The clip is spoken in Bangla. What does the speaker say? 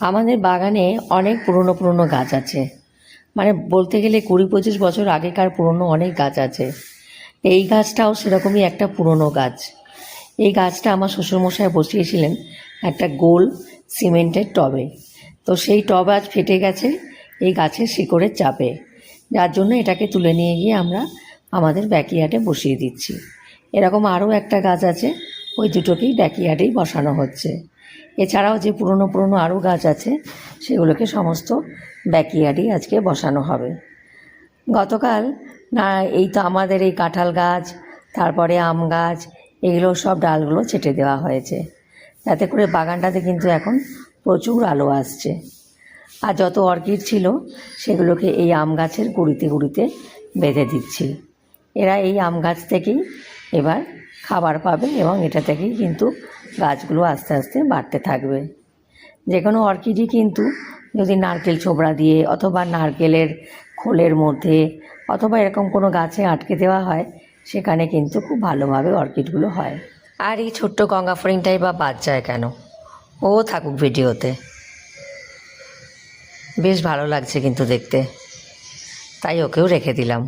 আমাদের বাগানে অনেক পুরনো পুরনো গাছ আছে, মানে বলতে গেলে 20-25 বছর আগেকার পুরনো অনেক গাছ আছে। এই গাছটাও সেরকমই একটা পুরনো গাছ। এই গাছটা আমার শ্বশুরমশাই বসিয়েছিলেন একটা গোল সিমেন্টের টবে। তো সেই টব আজ ফেটে গেছে এই গাছের শিকড়ের চাপে, যার জন্য এটাকে তুলে নিয়ে গিয়ে আমরা আমাদের ব্যাকইয়ার্ডে বসিয়ে দিচ্ছি। এরকম আরও একটা গাছ আছে, ওই দুটোকেই ব্যাকইয়ার্ডেই বসানো হচ্ছে। এছাড়াও যে পুরনো পুরনো আরও গাছ আছে সেগুলোকে সমস্ত ব্যাকইয়ার্ডেই আজকে বসানো হবে। গতকাল না এই তো আমাদের এই কাঁঠাল গাছ, তারপরে আম গাছ, এইগুলো সব ডালগুলো ছেটে দেওয়া হয়েছে, যাতে করে বাগানটাতে কিন্তু এখন প্রচুর আলো আসছে। আর যত অর্কিড ছিল সেগুলোকে এই আম গাছের গুঁড়িতে গুঁড়িতে বেঁধে দিচ্ছি। এরা এই আম গাছ থেকেই এবার খাবার পাবে এবং এটা থেকেই কিন্তু গাছগুলো আস্তে আস্তে বাড়তে থাকবে। যে কোনো অর্কিডই কিন্তু যদি নারকেল ছোবড়া দিয়ে অথবা নারকেলের খোলের মধ্যে অথবা এরকম কোনো গাছে আটকে দেওয়া হয়, সেখানে কিন্তু খুব ভালোভাবে অর্কিডগুলো হয়। আর এই ছোট্ট গঙ্গা ফড়িংটাই বা বাদ যায় কেন, ও থাকুক ভিডিওতে। বেশ ভালো লাগছে কিন্তু দেখতে, তাই ওকেও রেখে দিলাম।